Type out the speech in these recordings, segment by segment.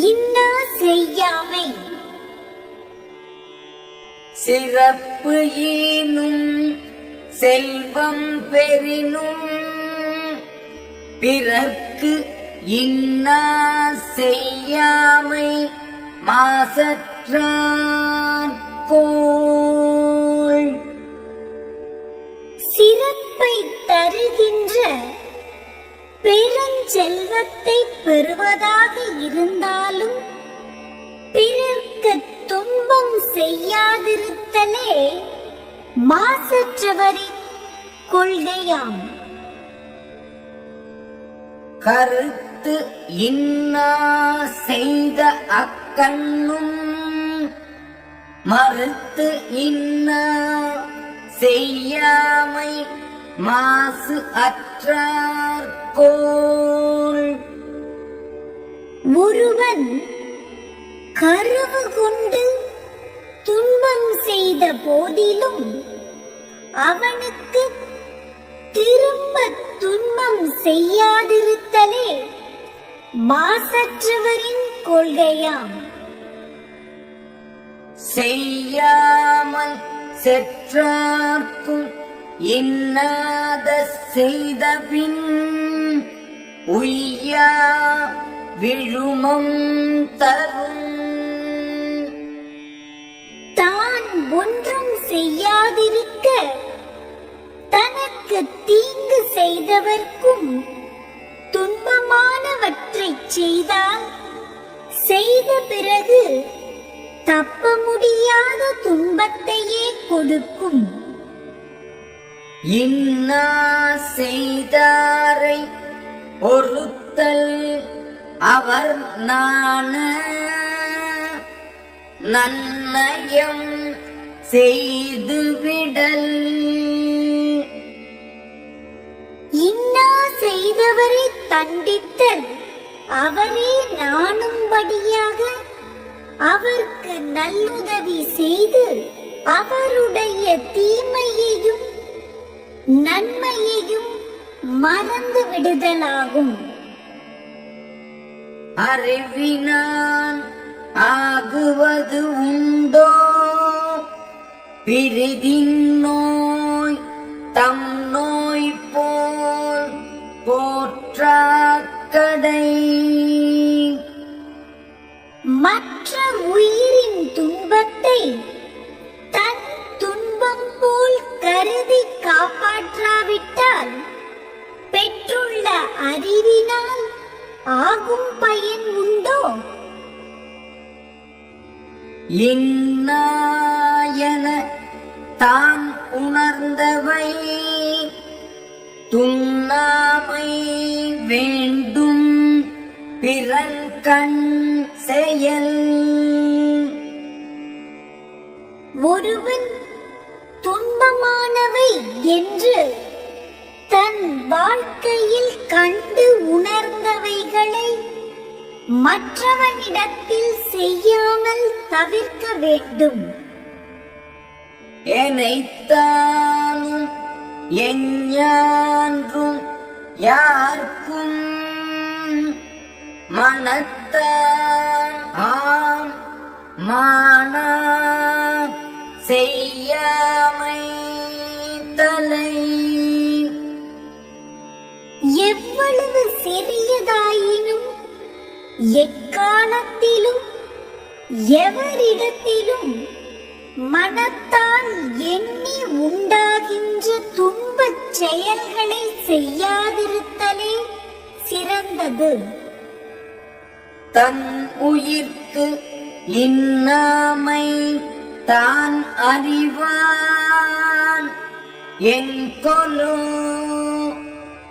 இன்னா செய்யாமை சிறப்பு ஈனும் செல்வம் பெறினும் பிறர்க்கு இன்னா செய்யாமை மாசற்றார் கோள். சிறப்பை தருகின்ற பெருஞ்செல்வத்தை பெறுவதாக இருந்தாலும் பிறர்க்கு துன்பம் செய்யாதிருத்தலே மாசற்றவரின் கொள்கையாம். கருத்து இன்னா செய்த அக்கண்ணும் மறுத்து இன்னா செய்யாமை மாசு அற்றார் கோள். ஒருவன் கருவு கொண்டு துன்பம் செய்த போதிலும் அவனுக்கு திரும்ப துன்பம் செய்யாதிருத்தலே மாசற்றவரின் கொள்கையாம். செய்யாமல் செற்றார்க்கும் இன்னாத செய்தபின் உய்யா விழுமம் தரும். தான் ஒன்றும் செய்யாதிருக்க தனக்கு தீங்கு செய்தவர்க்கும் துன்பமானவற்றைச் செய்தால் செய்த பிறகு தப்ப முடியாத துன்பத்தையே கொடுக்கும். இன்னா செய்தாரை ஒருத்தல் அவர் நாண நன்னயம் செய்து விடல். இன்னா செய்தவரை தண்டித்தல் அவரே நாணும்படியாக அவருக்கு நல்லுதவி செய்து அவருடைய தீமையையும் நன்மையையும் மறந்து விடுதலாகும். அறிவினான் ஆகுவது உண்டோ பிரிதின் நோய் தம் நோய் போல் போற்றாக்கடை. மற்ற உயிரின் துன்பத்தை தன் துன்பம் போல் கருதி காப்பாற்றாவிட்டால் பெற்றுள்ள அறிவினால் ஆகும் பயன் உண்டோ? இன்னாயன தான் உணர்ந்தவை துண்ணாமை வேண்டும் பிறன் கண் செயல். ஒருவன் துன்பமானவை என்று தன் வாழ்க்கையில் கண்டு உணர்ந்தவைகளை மற்றவனிடத்தில் செய்யாமல் தவிர்க்க வேண்டும். எனைத்தானும் எஞ்ஞான்றும் யார்க்கும் மனத்தான் ஆம் மானா செய்யாமை தலை. எவ்வளவு சிறியதாயினும் எக்காலத்திலும் எவரிடத்திலும் மனத்தால் எண்ணி உண்டாகின்ற துன்பச் செயல்களை செய்யாதிருத்தலே சிறந்தது. தன் உயிர்க்கு இன்னாமை தான் அறிவான் என்கொலோ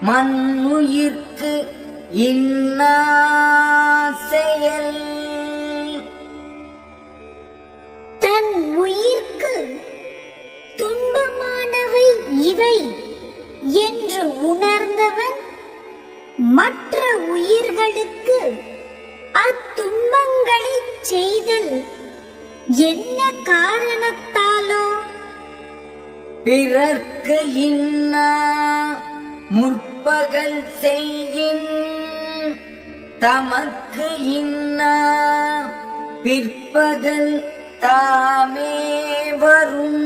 மண்ணுயிர்க்கு இன்னா செயல். தன் உயிர்க்கு துன்பமானவை இவை என்று உணர்ந்தவன் மற்ற உயிர்களுக்கு அத்துன்பங்களை செய்தல் என்ன காரணத்தாலோ? பிறர்க்கு இன்னா முற்பகல் செய்யின் தமக்கு இன்னா பிற்பகல் தாமே வரும்.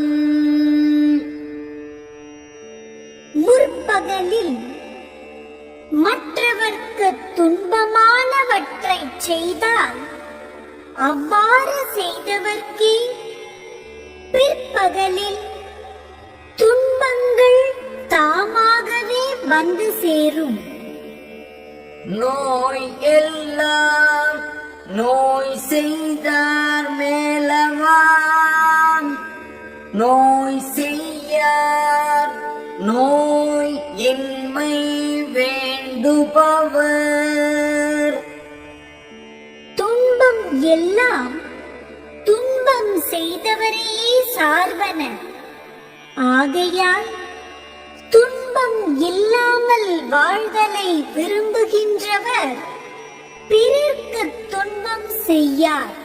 முற்பகலில் மற்றவர்க்கு துன்பமானவற்றை செய்தால் அவ்வாறு செய்தவர்க்கே பிற்பகலில் துன்பங்கள் தாமாகவே வந்து சேரும். நோய் எல்லாம் நோய் செய்தார் மேலவாம், நோய் செய்யார் நோய் இன்மை வேண்டுபவர். துன்பம் எல்லாம் துன்பம் செய்தவரையே சார்பன. ஆகையால் துன்பம் இல்லாமல் வாழ்தலை விரும்புகின்றவர் பிறர்க்கு துன்பம் செய்யார்.